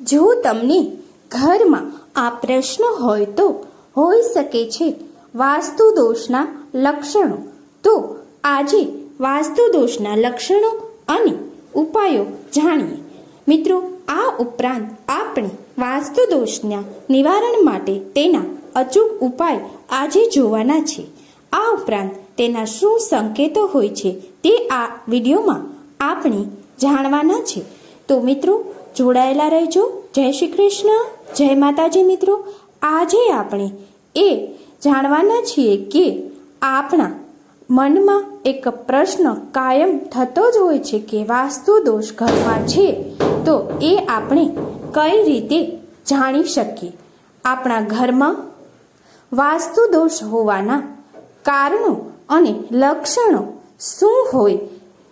જો તમને ઘરમાં આ પ્રશ્ન હોય તો હોઈ શકે છે વાસ્તુ દોષના લક્ષણો. તો આજે વાસ્તુ દોષના લક્ષણો અને ઉપાયો જાણીએ. મિત્રો, આ ઉપરાંત આપણે વાસ્તુ દોષના નિવારણ માટે તેના અચૂક ઉપાય આજે જોવાના છે. આ ઉપરાંત તેના શું સંકેતો હોય છે તે આ વિડીયોમાં આપણે જાણવાના છે. તો મિત્રો, જોડાયેલા રહેજો. જય શ્રી કૃષ્ણ, જય માતાજી. મિત્રો, આજે આપણે એ જાણવાના છીએ કે આપણા મનમાં એક પ્રશ્ન કાયમ થતો જ હોય છે કે વાસ્તુ દોષ ઘરમાં છે તો એ આપણે કઈ રીતે જાણી શકીએ. આપણા ઘરમાં વાસ્તુ દોષ હોવાના કારણો અને લક્ષણો શું હોઈ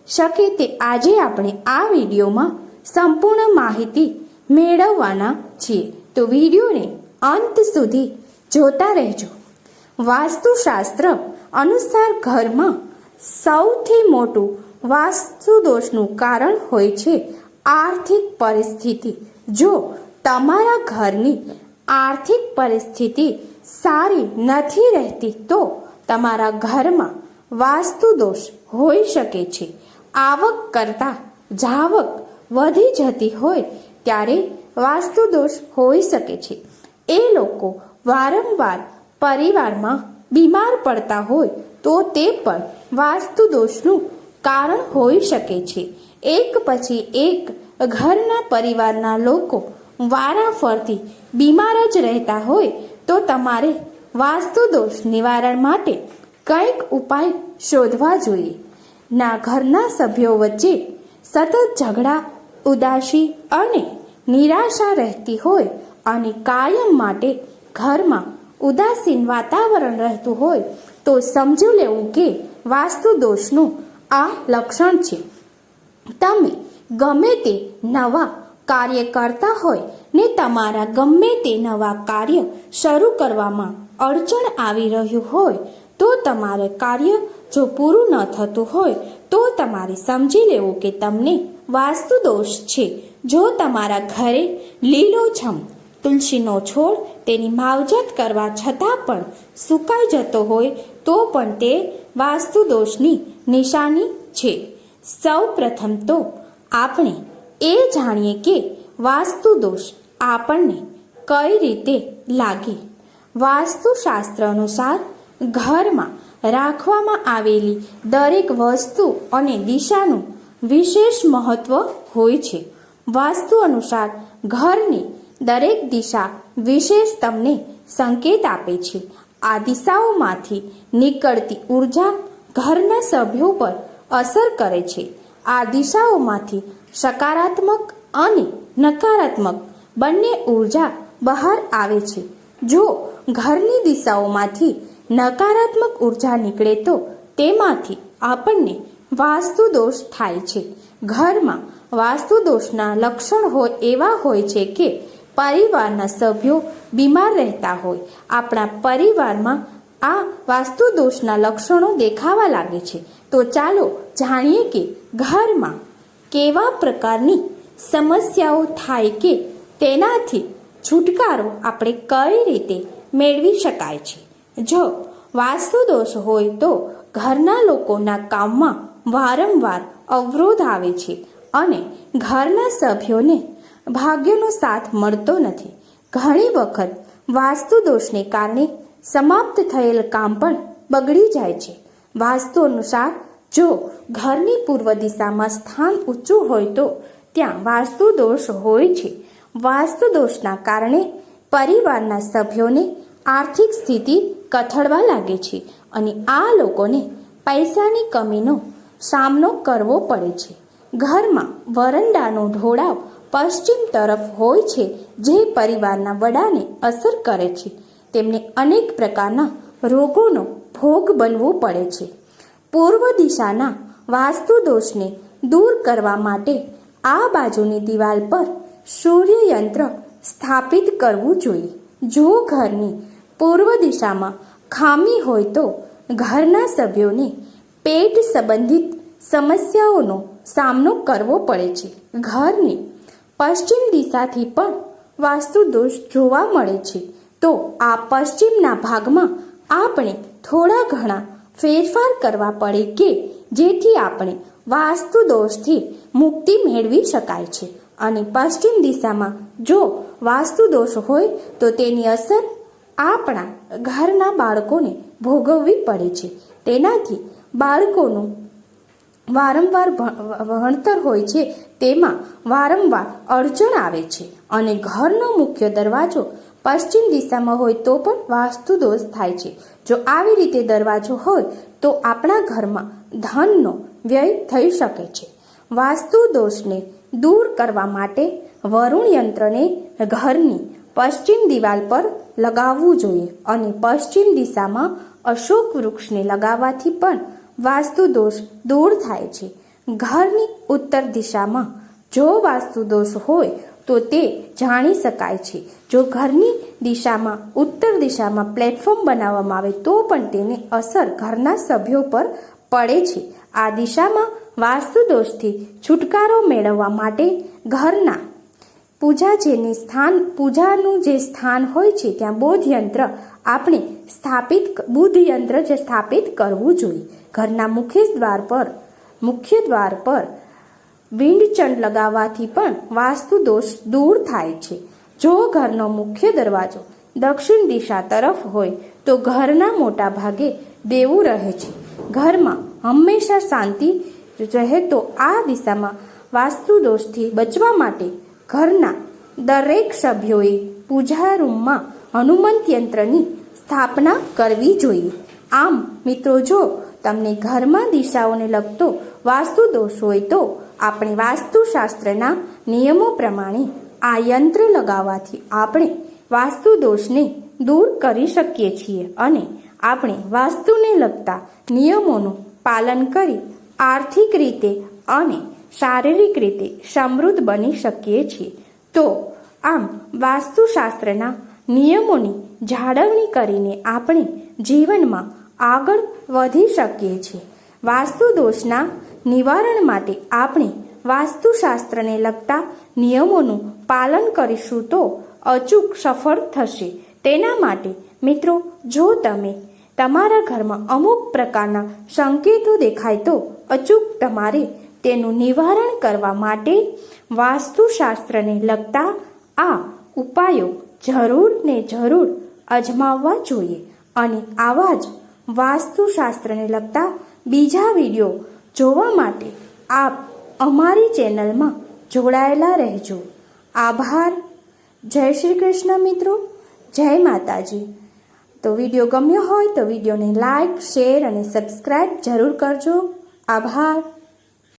શકે તે આજે આપણે આ વિડીયોમાં સંપૂર્ણ માહિતી મેળવવાના છીએ. તો વિડીયોને અંત સુધી જોતા રહેજો. વાસ્તુશાસ્ત્ર અનુસાર ઘરમાં સૌથી મોટું વાસ્તુ દોષનું કારણ હોય છે આર્થિક પરિસ્થિતિ. જો તમારા ઘરની આર્થિક પરિસ્થિતિ સારી નથી રહેતી તો તમારા ઘરમાં વાસ્તુ દોષ હોઈ શકે છે. આવક કરતાં જાવક વધી જતી હોય ત્યારે વાસ્તુ દોષ હોઈ શકે છે. એ લોકો વારંવાર પરિવારમાં બીમાર પડતા હોય તો તે પણ વાસ્તુ દોષનું કારણ હોઈ શકે છે. એક પછી એક ઘરના પરિવારના લોકો વારાફરતી બીમાર જ રહેતા હોય તો તમારે વાસ્તુ દોષ નિવારણ માટે કંઈક ઉપાય શોધવા જોઈએ. ના ઘરના સભ્યો વચ્ચે સતત ઝઘડા, ઉદાસી અને નિરાશા રહેતી હોય અને કાયમ માટે ઘરમાં ઉદાસીન વાતાવરણ રહેતું હોય તો સમજી લેવું કે વાસ્તુ દોષનું આ લક્ષણ છે. તમે ગમે તે નવા કાર્ય કરતા હોય ને તમારા ગમે તે નવા કાર્ય શરૂ કરવામાં અડચણ આવી રહ્યું હોય તો તમારે કાર્ય જો પૂરું ન થતું હોય તો તમારે સમજી લેવું કે તમને વાસ્તુ દોષ છે. જો તમારા ઘરે લીલોછમ તુલસીનો છોડ તેની માવજત કરવા છતાં પણ સુકાઈ જતો હોય તો પણ તે વાસ્તુ દોષની નિશાની છે. સૌ પ્રથમ તો આપણે એ જાણીએ કે વાસ્તુ દોષ આપણને કઈ રીતે લાગે. વાસ્તુશાસ્ત્ર અનુસાર ઘરમાં રાખવામાં આવેલી દરેક વસ્તુ અને દિશાનું વિશેષ મહત્વ હોય છે. વાસ્તુ અનુસાર ઘરની દરેક દિશા વિશેષ તમને સંકેત આપે છે. આ દિશાઓમાંથી નીકળતી ઉર્જા ઘરના સભ્યો પર અસર કરે છે. આ દિશાઓમાંથી સકારાત્મક અને નકારાત્મક બંને ઉર્જા બહાર આવે છે. જો ઘરની દિશાઓમાંથી નકારાત્મક ઉર્જા નીકળે તો તેમાંથી આપણને વાસ્તુ દોષ થાય છે. ઘરમાં વાસ્તુ દોષના લક્ષણ એવા હોય છે કે પરિવારના સભ્યો બીમાર રહેતા હોય. આપણા પરિવારમાં આ વાસ્તુ દોષના લક્ષણો દેખાવા લાગે છે. તો ચાલો જાણીએ કે ઘરમાં કેવા પ્રકારની સમસ્યાઓ થાય કે તેનાથી છુટકારો આપણે કઈ રીતે મેળવી શકાય છે. જો વાસ્તુ દોષ હોય તો ઘરના લોકોના કામમાં વારંવાર અવરોધ આવે છે અને ઘરના સભ્યોને ભાગ્યનો સાથ મળતો નથી. ઘણી વખત વાસ્તુ દોષને કારણે સમાપ્ત થયેલ કામ પણ બગડી જાય છે. વાસ્તુ અનુસાર જો ઘરની પૂર્વ દિશામાં સ્થાન ઊંચું હોય તો ત્યાં વાસ્તુ દોષ હોય છે. વાસ્તુ દોષના કારણે પરિવારના સભ્યોને આર્થિક સ્થિતિ કથળવા લાગે છે અને આ લોકોને પૈસાની કમીનો સામનો કરવો પડે છે. ઘરમાં વરંડાનો ઢોળાવ પશ્ચિમ તરફ હોય છે જે પરિવારના વડાને અસર કરે છે. તેમને અનેક પ્રકારના રોગોનો ભોગ બનવું પડે છે. પૂર્વ દિશાના વાસ્તુ દોષને દૂર કરવા માટે આ બાજુની દિવાલ પર સૂર્યયંત્ર સ્થાપિત કરવું જોઈએ. જો ઘરની પૂર્વ દિશામાં ખામી હોય તો ઘરના સભ્યોને પેટ સંબંધિત સમસ્યાઓનો સામનો કરવો પડે છે. ઘરની પશ્ચિમ દિશાથી પણ વાસ્તુ દોષ જોવા મળે છે. તો આ પશ્ચિમના ભાગમાં આપણે થોડા ઘણા ફેરફાર કરવા પડે કે જેથી આપણે વાસ્તુ દોષથી મુક્તિ મેળવી શકાય છે. અને પશ્ચિમ દિશામાં જો વાસ્તુ દોષ હોય તો તેની અસર આપણા ઘરના બાળકોને ભોગવવી પડે છે. તેનાથી બાળકોનું વારંવાર ભણતર હોય છે તેમાં વારંવાર અડચણ આવે છે. અને ઘરનો મુખ્ય દરવાજો પશ્ચિમ દિશામાં હોય તો પણ વાસ્તુ દોષ થાય છે. જો આવી રીતે દરવાજો હોય તો આપણા ઘરમાં ધનનો વ્યય થઈ શકે છે. વાસ્તુ દોષને દૂર કરવા માટે વરુણ યંત્રને ઘરની પશ્ચિમ દિવાલ પર લગાવવું જોઈએ. અને પશ્ચિમ દિશામાં અશોક વૃક્ષને લગાવવાથી પણ વાસ્તુ દોષ દૂર થાય છે. ઘરની ઉત્તર દિશામાં જો વાસ્તુ દોષ હોય તો તે જાણી શકાય છે. જો ઘરની દિશામાં ઉત્તર દિશામાં પ્લેટફોર્મ બનાવવામાં આવે તો પણ તેની અસર ઘરના સભ્યો પર પડે છે. આ દિશામાં વાસ્તુ દોષથી છુટકારો મેળવવા માટે ઘરના પૂજાનું જે સ્થાન હોય છે ત્યાં બુધ યંત્ર સ્થાપિત કરવું જોઈએ. ઘરના મુખ્ય દ્વાર પર વિંડચંડ લગાવવાથી પણ વાસ્તુ દોષ દૂર થાય છે. જો ઘરનો મુખ્ય દરવાજો દક્ષિણ દિશા તરફ હોય તો ઘરના મોટા ભાગે દેવું રહે છે. ઘરમાં હંમેશા શાંતિ રહે તો આ દિશામાં વાસ્તુ દોષથી બચવા માટે ઘરના દરેક સભ્યોએ પૂજા રૂમમાં હનુમંત યંત્રની સ્થાપના કરવી જોઈએ. આમ મિત્રો, જો તમને ઘરમાં દિશાઓને લગતો વાસ્તુ દોષ હોય તો આપણે વાસ્તુશાસ્ત્રના નિયમો પ્રમાણે આ યંત્ર લગાવવાથી આપણે વાસ્તુ દોષને દૂર કરી શકીએ છીએ અને આપણે વાસ્તુને લગતા નિયમોનું પાલન કરી આર્થિક રીતે અને શારીરિક રીતે સમૃદ્ધ બની શકીએ છીએ. તો આમ વાસ્તુશાસ્ત્રના નિયમોની જાળવણી કરીને આપણે જીવનમાં આગળ વધી શકીએ છીએ. વાસ્તુ દોષના નિવારણ માટે આપણે વાસ્તુશાસ્ત્રને લગતા નિયમોનું પાલન કરીશું તો અચૂક સફળ થશે. તેના માટે મિત્રો, જો તમે તમારા ઘરમાં અમુક પ્રકારના સંકેતો દેખાય તો અચૂક તમારે તેનું નિવારણ કરવા માટે વાસ્તુશાસ્ત્રને લગતા આ ઉપાયો જરૂર અજમાવવા જોઈએ. અને આવા જ વાસ્તુશાસ્ત્રને લગતા બીજા વિડીયો જોવા માટે આપ અમારી ચેનલમાં જોડાયેલા રહેજો. આભાર. જય શ્રી કૃષ્ણ મિત્રો. જય માતાજી. તો વિડીયો ગમ્યો હોય તો વિડીયોને લાઈક, શેર અને સબસ્ક્રાઈબ જરૂર કરજો. આભાર.